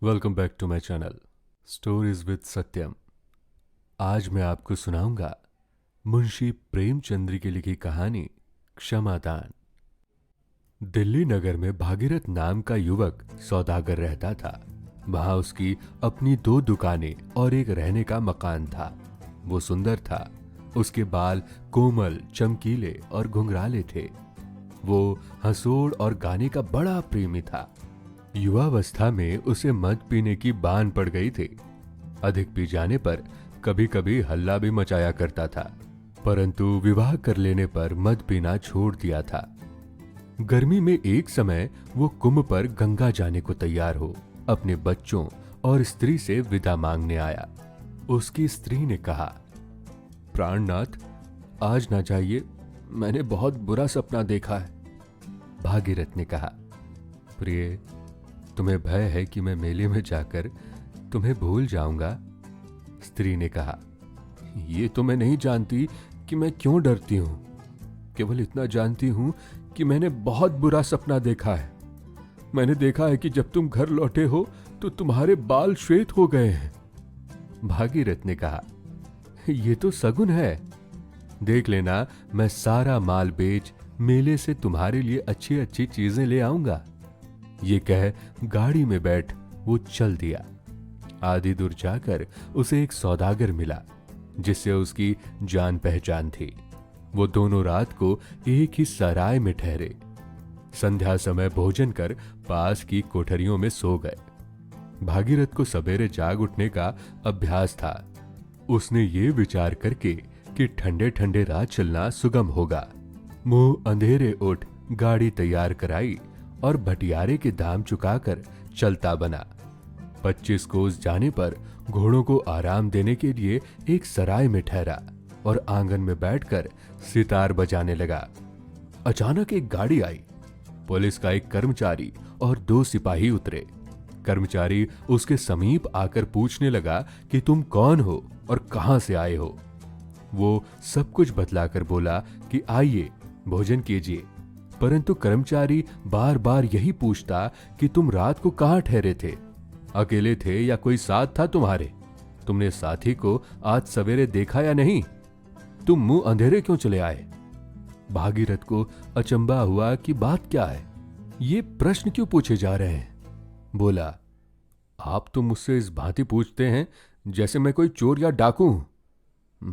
Welcome back to my channel stories with Satyam. आज मैं आपको सुनाऊंगा मुंशी प्रेमचंद्र की लिखी कहानी क्षमादान। दिल्ली नगर में भागीरथ नाम का युवक सौदागर रहता था। वहां उसकी अपनी 2 दुकानें और एक रहने का मकान था। वो सुंदर था। उसके बाल कोमल, चमकीले और घुंघराले थे। वो हंसोड़ और गाने का बड़ा प्रेमी था। युवावस्था में उसे मद पीने की बान पड़ गई थी। अधिक पी जाने पर कभी कभी हल्ला भी मचाया करता था, परंतु विवाह कर लेने पर मद पीना छोड़ दिया था। गर्मी में एक समय वो कुंभ पर गंगा जाने को तैयार हो अपने बच्चों और स्त्री से विदा मांगने आया। उसकी स्त्री ने कहा, प्राणनाथ, आज ना जाइए, मैंने बहुत बुरा सपना देखा है। भागीरथ ने कहा, प्रिय, तुम्हें भय है कि मैं मेले में जाकर तुम्हें भूल जाऊंगा। स्त्री ने कहा, ये तो मैं नहीं जानती कि मैं क्यों डरती हूं। केवल इतना जानती हूं कि मैंने बहुत बुरा सपना देखा है। मैंने देखा है कि जब तुम घर लौटे हो तो तुम्हारे बाल श्वेत हो गए हैं। भागीरथ ने कहा, ये तो सगुन है। देख लेना, मैं सारा माल बेच मेले से तुम्हारे लिए अच्छी अच्छी चीजें ले आऊंगा। ये कह गाड़ी में बैठ वो चल दिया। आधी दूर जाकर उसे एक सौदागर मिला जिससे उसकी जान पहचान थी। वो दोनों रात को एक ही सराय में ठहरे। संध्या समय भोजन कर पास की कोठरियों में सो गए। भागीरथ को सवेरे जाग उठने का अभ्यास था। उसने ये विचार करके कि ठंडे ठंडे रात चलना सुगम होगा, मुंह अंधेरे उठ गाड़ी तैयार कराई और भटियारे के दाम चुकाकर चलता बना। 25 कोस जाने पर घोड़ों को आराम देने के लिए एक सराय में ठहरा और आंगन में बैठकर सितार बजाने लगा। अचानक एक गाड़ी आई। पुलिस का एक कर्मचारी और 2 सिपाही उतरे। कर्मचारी उसके समीप आकर पूछने लगा कि तुम कौन हो और कहां से आए हो। वो सब कुछ बतलाकर बोला कि आइए, भोजन कीजिए। परंतु कर्मचारी बार बार यही पूछता कि तुम रात को कहां ठहरे थे, अकेले थे या कोई साथ था तुम्हारे? तुमने साथी को आज सवेरे देखा या नहीं? तुम मुंह अंधेरे क्यों चले आए? भागीरथ को अचंबा हुआ कि बात क्या है, ये प्रश्न क्यों पूछे जा रहे हैं। बोला, आप तो मुझसे इस भांति पूछते हैं जैसे मैं कोई चोर या डाकू हूं।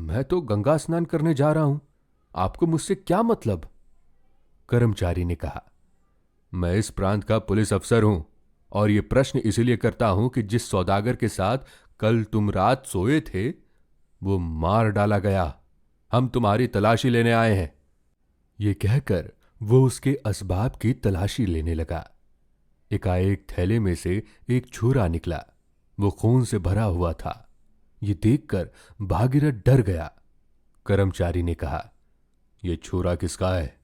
मैं तो गंगा स्नान करने जा रहा हूं, आपको मुझसे क्या मतलब? कर्मचारी ने कहा, मैं इस प्रांत का पुलिस अफसर हूं और यह प्रश्न इसलिए करता हूं कि जिस सौदागर के साथ कल तुम रात सोए थे वो मार डाला गया। हम तुम्हारी तलाशी लेने आए हैं। ये कहकर वो उसके असबाब की तलाशी लेने लगा। एकाएक थैले में से एक छुरा निकला। वो खून से भरा हुआ था। ये देखकर भागीरथ डर गया। कर्मचारी ने कहा, यह छुरा किसका है?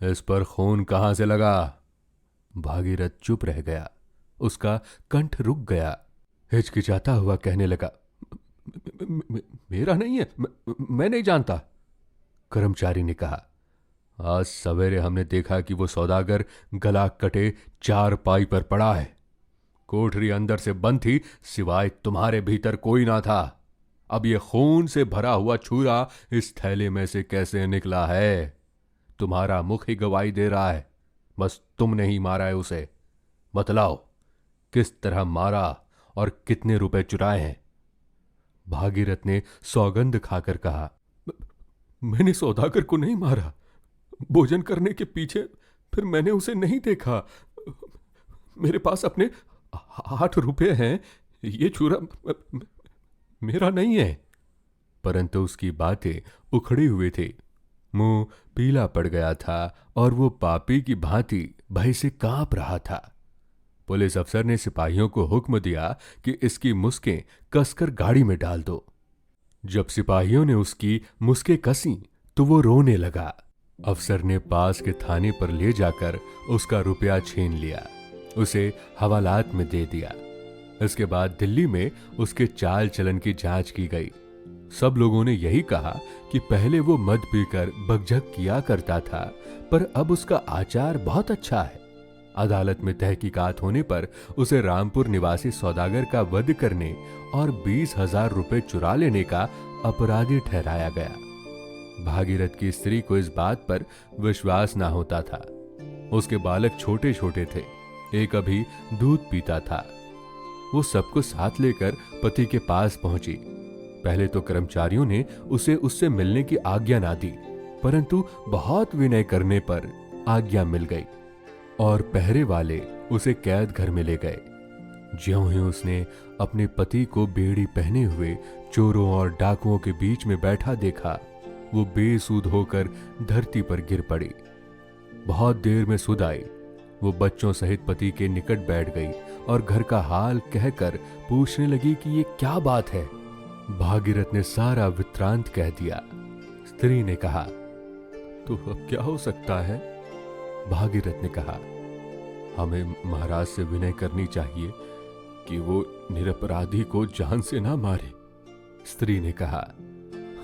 इस पर खून कहां से लगा? भागीरथ चुप रह गया। उसका कंठ रुक गया। हिचकिचाता हुआ कहने लगा, मेरा नहीं है, मैं नहीं जानता। कर्मचारी ने कहा, आज सवेरे हमने देखा कि वो सौदागर गला कटे 4 पाई पर पड़ा है। कोठरी अंदर से बंद थी, सिवाय तुम्हारे भीतर कोई ना था। अब ये खून से भरा हुआ छुरा इस थैले में से कैसे निकला है? तुम्हारा मुख ही गवाही दे रहा है। बस तुमने ही मारा है उसे। बतलाओ, किस तरह मारा और कितने रुपए चुराए हैं? भागीरथ ने सौगंध खाकर कहा, मैंने सौदागर को नहीं मारा। भोजन करने के पीछे फिर मैंने उसे नहीं देखा। मेरे पास अपने 8 रुपए हैं। ये छुरा मेरा नहीं है। परंतु उसकी बातें उखड़ी हुई थी। मुंह पीला पड़ गया था और वो पापी की भांति भय से कांप रहा था। पुलिस अफसर ने सिपाहियों को हुक्म दिया कि इसकी मुस्कें कसकर गाड़ी में डाल दो। जब सिपाहियों ने उसकी मुस्कें कसी तो वो रोने लगा। अफसर ने पास के थाने पर ले जाकर उसका रुपया छीन लिया, उसे हवालात में दे दिया। इसके बाद दिल्ली में उसके चाल चलन की जांच की गई। सब लोगों ने यही कहा कि पहले वो मद पीकर बकझक किया करता था, पर अब उसका आचार बहुत अच्छा है। अदालत में तहकीकात होने पर उसे रामपुर निवासी सौदागर का वध करने और 20,000 रुपए चुरा लेने का अपराधी ठहराया गया। भागीरथ की स्त्री को इस बात पर विश्वास ना होता था। उसके बालक छोटे छोटे थे, एक अभी दूध पीता था। वो सबको साथ लेकर पति के पास पहुंची। पहले तो कर्मचारियों ने उसे उससे मिलने की आज्ञा ना दी, परंतु बहुत विनय करने पर आज्ञा मिल गई और पहरे वाले उसे कैद घर में ले गए। ज्यों ही उसने अपने पति को बेड़ी पहने हुए चोरों और डाकुओं के बीच में बैठा देखा, वो बेसुध होकर धरती पर गिर पड़ी। बहुत देर में सुध आई। वो बच्चों सहित पति के निकट बैठ गई और घर का हाल कहकर पूछने लगी कि ये क्या बात है। भागीरथ ने सारा वृत्तांत कह दिया। स्त्री ने कहा, तो अब क्या हो सकता है? भागीरथ ने कहा, हमें महाराज से विनय करनी चाहिए कि वो निरपराधी को जान से ना मारे। स्त्री ने कहा,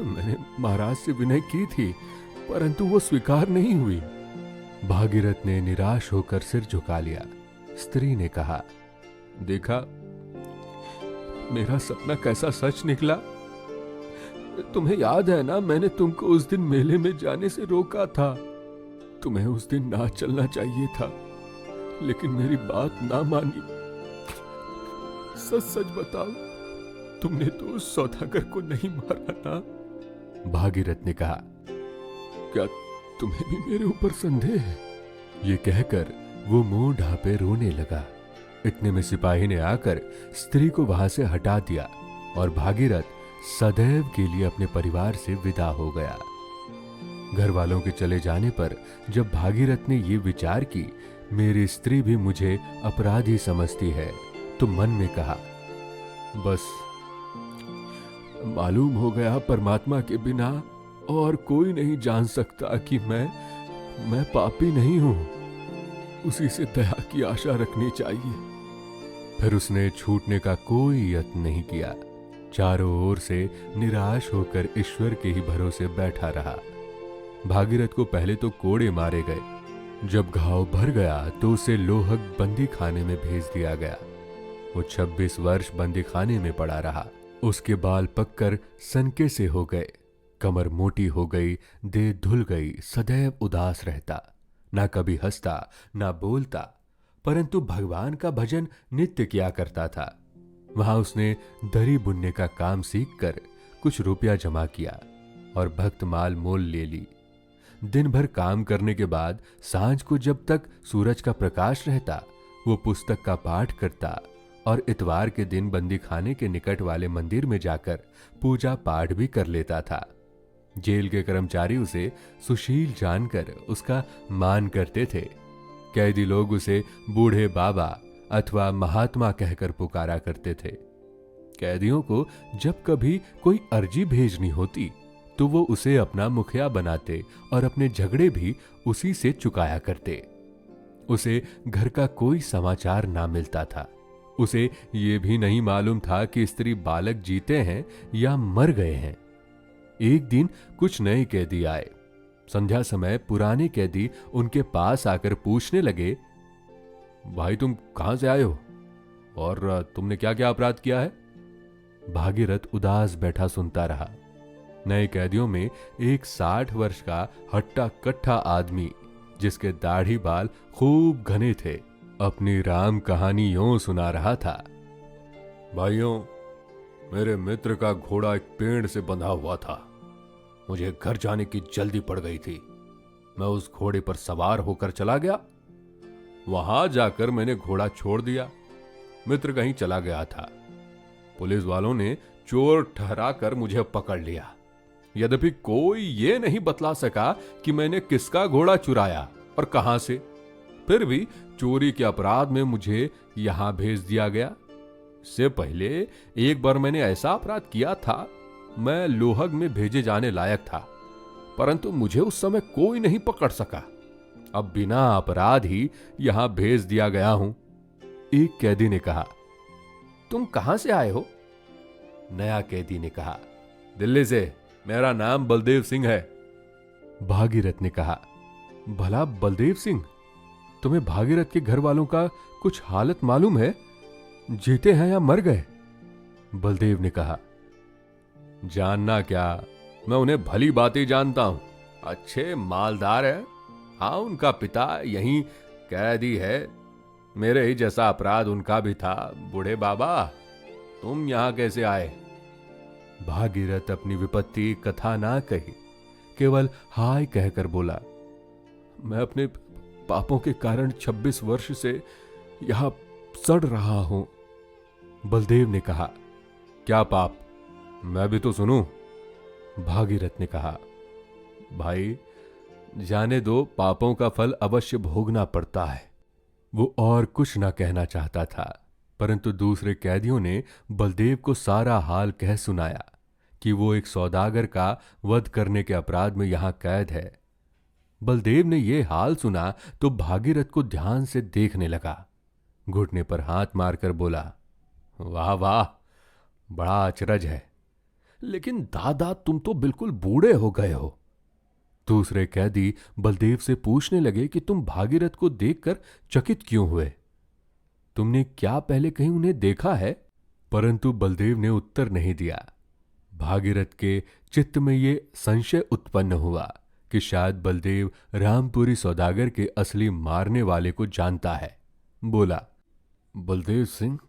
मैंने महाराज से विनय की थी, परंतु वो स्वीकार नहीं हुई। भागीरथ ने निराश होकर सिर झुका लिया। स्त्री ने कहा, देखा मेरा सपना कैसा सच निकला। तुम्हें याद है ना, मैंने तुमको उस दिन मेले में जाने से रोका था। तुम्हें उस दिन ना चलना चाहिए था, लेकिन मेरी बात ना मानी। सच सच बताओ, तुमने तो उस सौदागर को नहीं मारा ना? भागीरथ ने कहा, क्या तुम्हें भी मेरे ऊपर संदेह है? ये कहकर वो मुंह ढांपे रोने लगा। इतने में सिपाही ने आकर स्त्री को वहां से हटा दिया और भागीरथ सदैव के लिए अपने परिवार से विदा हो गया। घर वालों के चले जाने पर जब भागीरथ ने ये विचार की, मेरी स्त्री भी मुझे अपराधी समझती है, तो मन में कहा, बस मालूम हो गया परमात्मा के बिना और कोई नहीं जान सकता कि मैं पापी नहीं हूं। उसी से दया की आशा रखनी चाहिए। फिर उसने छूटने का कोई यत्न नहीं किया। चारों ओर से निराश होकर ईश्वर के ही भरोसे बैठा रहा। भागीरथ को पहले तो कोड़े मारे गए। जब घाव भर गया तो उसे लोहक बंदी खाने में भेज दिया गया। वो 26 वर्ष बंदी खाने में पड़ा रहा। उसके बाल पककर सनके से हो गए, कमर मोटी हो गई, देह धुल गई। सदैव उदास रहता, ना कभी हंसता ना बोलता, परंतु भगवान का भजन नित्य किया करता था। वहां उसने दरी बुनने का काम सीखकर कुछ रुपया जमा किया और भक्त माल मोल ले ली। दिन भर काम करने के बाद सांझ को जब तक सूरज का प्रकाश रहता, वो पुस्तक का पाठ करता और इतवार के दिन बंदी खाने के निकट वाले मंदिर में जाकर पूजा पाठ भी कर लेता था। जेल के कर्मचारी उसे सुशील जानकर उसका मान करते थे। कैदी लोग उसे बूढ़े बाबा अथवा महात्मा कहकर पुकारा करते थे। कैदियों को जब कभी कोई अर्जी भेजनी होती तो वो उसे अपना मुखिया बनाते और अपने झगड़े भी उसी से चुकाया करते। उसे घर का कोई समाचार ना मिलता था। उसे ये भी नहीं मालूम था कि स्त्री बालक जीते हैं या मर गए हैं। एक दिन कुछ नए कैदी आए। संध्या समय पुराने कैदी उनके पास आकर पूछने लगे, भाई तुम कहां से आए हो और तुमने क्या क्या अपराध किया है? भागीरथ उदास बैठा सुनता रहा। नए कैदियों में एक 60 वर्ष का हट्टा कट्ठा आदमी, जिसके दाढ़ी बाल खूब घने थे, अपनी राम कहानी यूं सुना रहा था। भाइयों, मेरे मित्र का घोड़ा एक पेड़ से बंधा हुआ था। मुझे घर जाने की जल्दी पड़ गई थी। मैं उस घोड़े पर सवार होकर चला गया। वहां जाकर मैंने घोड़ा छोड़ दिया। मित्र कहीं चला गया था। पुलिस वालों ने चोर ठहराकर मुझे पकड़ लिया। यद्यपि कोई ये नहीं बतला सका कि मैंने किसका घोड़ा चुराया और कहां से। फिर भी चोरी के अपराध में मुझे यहां भेज दिया गया। इससे पहले एक बार मैंने ऐसा अपराध किया था। मैं लोहग में भेजे जाने लायक था, परंतु मुझे उस समय कोई नहीं पकड़ सका। अब बिना अपराध ही यहां भेज दिया गया हूं। एक कैदी ने कहा, तुम कहां से आए हो? नया कैदी ने कहा, दिल्ली से। मेरा नाम बलदेव सिंह है। भागीरथ ने कहा, भला बलदेव सिंह? तुम्हें भागीरथ के घर वालों का कुछ हालत मालूम है? जीते हैं या मर गए? बलदेव ने कहा। जानना क्या, मैं उन्हें भली बातें जानता हूं। अच्छे मालदार है। हाँ, उनका पिता यहीं कैदी है। मेरे ही जैसा अपराध उनका भी था। बूढ़े बाबा, तुम यहां कैसे आए? भागीरथ अपनी विपत्ति कथा ना कही, केवल हाय कहकर बोला, मैं अपने पापों के कारण 26 वर्ष से यहां सड़ रहा हूं। बलदेव ने कहा, क्या पाप? मैं भी तो सुनूं। भागीरथ ने कहा, भाई जाने दो, पापों का फल अवश्य भोगना पड़ता है। वो और कुछ ना कहना चाहता था, परंतु दूसरे कैदियों ने बलदेव को सारा हाल कह सुनाया कि वो एक सौदागर का वध करने के अपराध में यहां कैद है। बलदेव ने ये हाल सुना तो भागीरथ को ध्यान से देखने लगा। घुटने पर हाथ मारकर बोला, वाह वाह, बड़ा अचरज है। लेकिन दादा, तुम तो बिल्कुल बूढ़े हो गए हो। दूसरे कैदी बलदेव से पूछने लगे कि तुम भागीरथ को देखकर चकित क्यों हुए? तुमने क्या पहले कहीं उन्हें देखा है? परंतु बलदेव ने उत्तर नहीं दिया। भागीरथ के चित्त में ये संशय उत्पन्न हुआ कि शायद बलदेव रामपुरी सौदागर के असली मारने वाले को जानता है। बोला, बलदेव सिंह,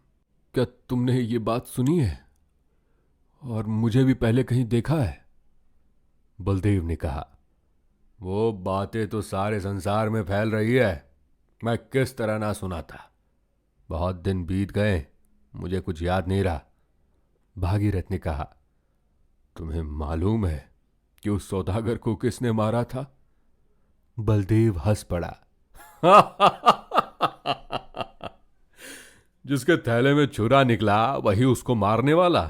क्या तुमने ये बात सुनी है और मुझे भी पहले कहीं देखा है? बलदेव ने कहा, वो बातें तो सारे संसार में फैल रही है। मैं किस तरह ना सुना था। बहुत दिन बीत गए, मुझे कुछ याद नहीं रहा। भागीरथ ने कहा, तुम्हें मालूम है कि उस सौदागर को किसने मारा था? बलदेव हंस पड़ा। जिसके थैले में छुरा निकला वही उसको मारने वाला।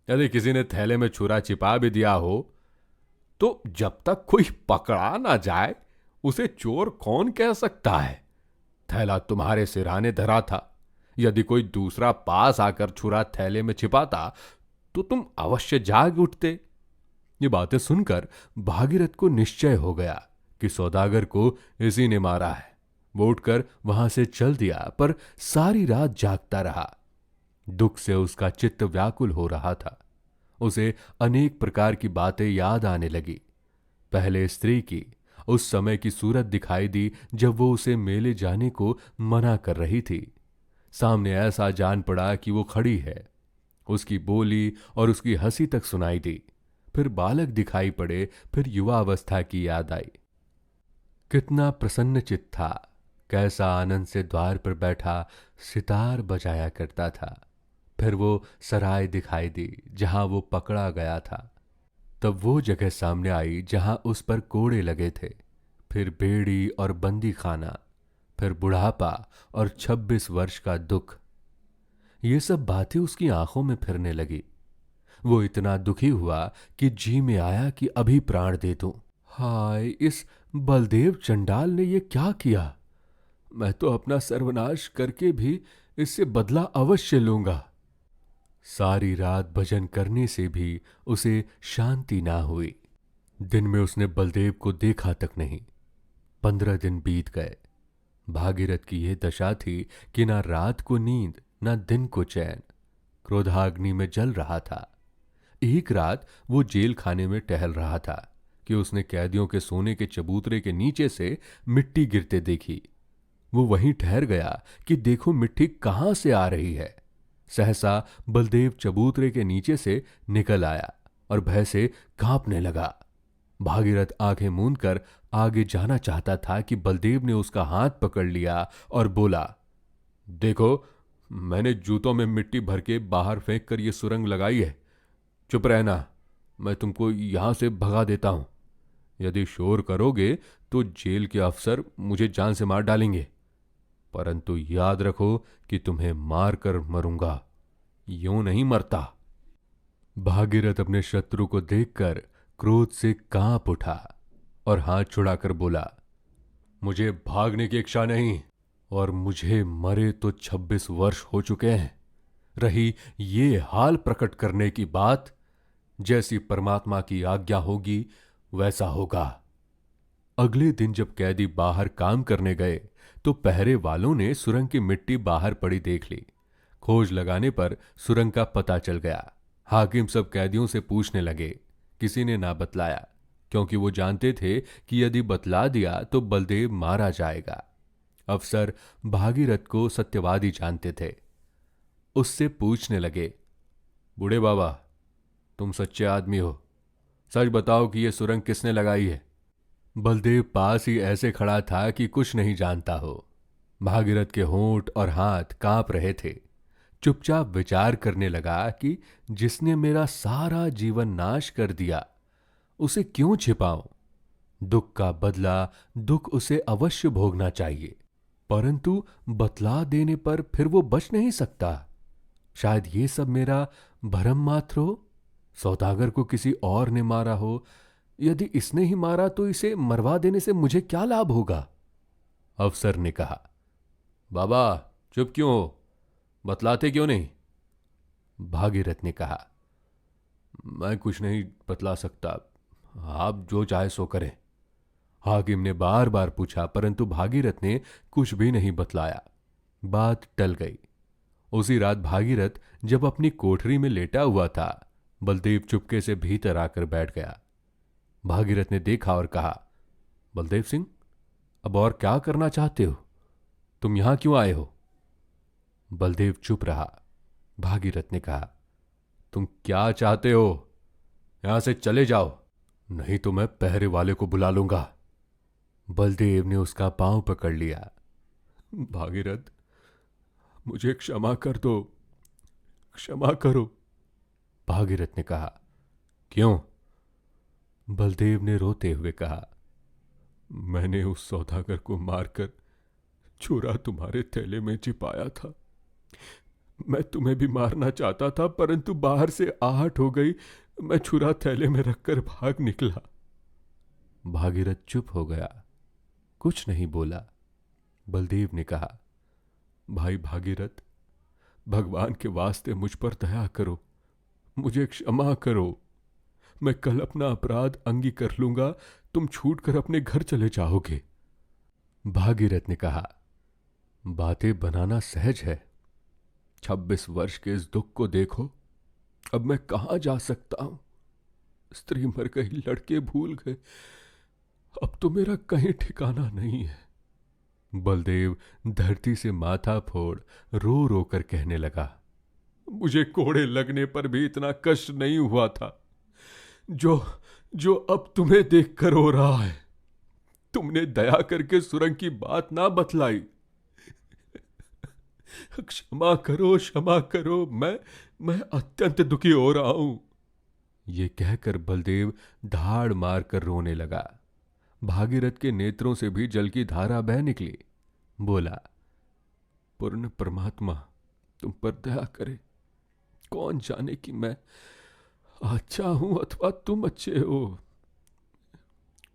यदि किसी ने थैले में छुरा छिपा भी दिया हो तो जब तक कोई पकड़ा ना जाए उसे चोर कौन कह सकता है? थैला तुम्हारे सिरहाने धरा था। यदि कोई दूसरा पास आकर छुरा थैले में छिपाता तो तुम अवश्य जाग उठते। ये बातें सुनकर भागीरथ को निश्चय हो गया कि सौदागर को इसी ने मारा है। वो उठकर वहां से चल दिया, पर सारी रात जागता रहा। दुख से उसका चित्त व्याकुल हो रहा था। उसे अनेक प्रकार की बातें याद आने लगी। पहले स्त्री की उस समय की सूरत दिखाई दी जब वो उसे मेले जाने को मना कर रही थी। सामने ऐसा जान पड़ा कि वो खड़ी है। उसकी बोली और उसकी हंसी तक सुनाई दी। फिर बालक दिखाई पड़े, फिर युवा अवस्था की याद आई। कितना प्रसन्न चित्त था, कैसा आनंद से द्वार पर बैठा सितार बजाया करता था। फिर वो सराय दिखाई दी जहां वो पकड़ा गया था। तब वो जगह सामने आई जहां उस पर कोड़े लगे थे। फिर बेड़ी और बंदी खाना, फिर बुढ़ापा और 26 वर्ष का दुख। ये सब बातें उसकी आंखों में फिरने लगी। वो इतना दुखी हुआ कि जी में आया कि अभी प्राण दे दूं। हाय, इस बलदेव चंडाल ने ये क्या किया? मैं तो अपना सर्वनाश करके भी इससे बदला अवश्य लूंगा। सारी रात भजन करने से भी उसे शांति ना हुई। दिन में उसने बलदेव को देखा तक नहीं। 15 दिन बीत गए। भागीरथ की यह दशा थी कि ना रात को नींद, ना दिन को चैन। क्रोधाग्नि में जल रहा था। एक रात वो जेल खाने में टहल रहा था कि उसने कैदियों के सोने के चबूतरे के नीचे से मिट्टी गिरते देखी। वो वहीं ठहर गया कि देखो मिट्टी कहां से आ रही है। सहसा बलदेव चबूतरे के नीचे से निकल आया और भय से कांपने लगा। भागीरथ आंखें मूंद कर आगे जाना चाहता था कि बलदेव ने उसका हाथ पकड़ लिया और बोला, देखो, मैंने जूतों में मिट्टी भर के बाहर फेंक कर ये सुरंग लगाई है। चुप रहना, मैं तुमको यहां से भगा देता हूं। यदि शोर करोगे तो जेल के अफसर मुझे जान से मार डालेंगे। परंतु याद रखो कि तुम्हें मार कर मरूंगा, यूं नहीं मरता। भागीरथ अपने शत्रु को देखकर क्रोध से कांप उठा और हाथ छुड़ाकर बोला, मुझे भागने की इच्छा नहीं, और मुझे मरे तो 26 वर्ष हो चुके हैं। रही ये हाल प्रकट करने की बात, जैसी परमात्मा की आज्ञा होगी वैसा होगा। अगले दिन जब कैदी बाहर काम करने गए तो पहरे वालों ने सुरंग की मिट्टी बाहर पड़ी देख ली। खोज लगाने पर सुरंग का पता चल गया। हाकिम सब कैदियों से पूछने लगे। किसी ने ना बतलाया, क्योंकि वो जानते थे कि यदि बतला दिया तो बलदेव मारा जाएगा। अफसर भागीरथ को सत्यवादी जानते थे। उससे पूछने लगे, बूढ़े बाबा, तुम सच्चे आदमी हो, सच बताओ कि यह सुरंग किसने लगाई है। बलदेव पास ही ऐसे खड़ा था कि कुछ नहीं जानता हो। भागीरथ के होंठ और हाथ कांप रहे थे। चुपचाप विचार करने लगा कि जिसने मेरा सारा जीवन नाश कर दिया उसे क्यों छिपाऊं। दुख का बदला दुख उसे अवश्य भोगना चाहिए, परंतु बतला देने पर फिर वो बच नहीं सकता। शायद ये सब मेरा भरम मात्र हो। सौदागर को किसी और ने मारा हो। यदि इसने ही मारा तो इसे मरवा देने से मुझे क्या लाभ होगा। अफसर ने कहा, बाबा चुप क्यों हो, बतलाते क्यों नहीं। भागीरथ ने कहा, मैं कुछ नहीं बतला सकता, आप जो चाहे सो करें। हाकिम ने बार बार पूछा, परंतु भागीरथ ने कुछ भी नहीं बतलाया। बात टल गई। उसी रात भागीरथ जब अपनी कोठरी में लेटा हुआ था, बलदेव चुपके से भीतर आकर बैठ गया। भागीरथ ने देखा और कहा, बलदेव सिंह, अब और क्या करना चाहते हो? तुम यहां क्यों आए हो? बलदेव चुप रहा। भागीरथ ने कहा, तुम क्या चाहते हो? यहां से चले जाओ, नहीं तो मैं पहरे वाले को बुला लूंगा। बलदेव ने उसका पांव पकड़ लिया। भागीरथ, मुझे क्षमा कर दो, क्षमा करो। भागीरथ ने कहा, क्यों? बलदेव ने रोते हुए कहा, मैंने उस सौदागर को मारकर छुरा तुम्हारे थैले में छिपाया था। मैं तुम्हें भी मारना चाहता था, परंतु बाहर से आहट हो गई। मैं छुरा थैले में रखकर भाग निकला। भागीरथ चुप हो गया, कुछ नहीं बोला। बलदेव ने कहा, भाई भागीरथ, भगवान के वास्ते मुझ पर दया करो, मुझे क्षमा करो। मैं कल अपना अपराध अंगी कर लूंगा, तुम छूटकर अपने घर चले जाओगे। भागीरथ ने कहा, बातें बनाना सहज है, 26 वर्ष के इस दुख को देखो। अब मैं कहां जा सकता हूं? स्त्री मर गई, लड़के भूल गए, अब तो मेरा कहीं ठिकाना नहीं है। बलदेव धरती से माथा फोड़ रो रो कर कहने लगा, मुझे कोड़े लगने पर भी इतना कष्ट नहीं हुआ था जो जो अब तुम्हें देखकर हो रहा है। तुमने दया करके सुरंग की बात ना बतलाई। क्षमा करो, मैं अत्यंत दुखी हो रहा हूं। ये कहकर बलदेव धाड़ मारकर रोने लगा। भागीरथ के नेत्रों से भी जल की धारा बह निकली। बोला, पूर्ण परमात्मा तुम पर दया करे। कौन जाने कि मैं अच्छा हूं अथवा तुम अच्छे हो।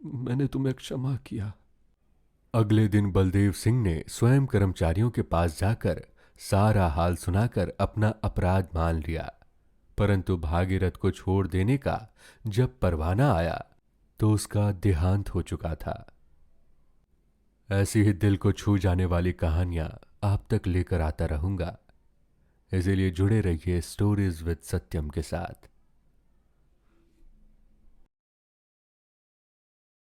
मैंने तुम्हें क्षमा किया। अगले दिन बलदेव सिंह ने स्वयं कर्मचारियों के पास जाकर सारा हाल सुनाकर अपना अपराध मान लिया। परंतु भागीरथ को छोड़ देने का जब परवाना आया तो उसका देहांत हो चुका था। ऐसी ही दिल को छू जाने वाली कहानियां आप तक लेकर आता रहूंगा। इसीलिए जुड़े रहिए स्टोरीज विद सत्यम के साथ।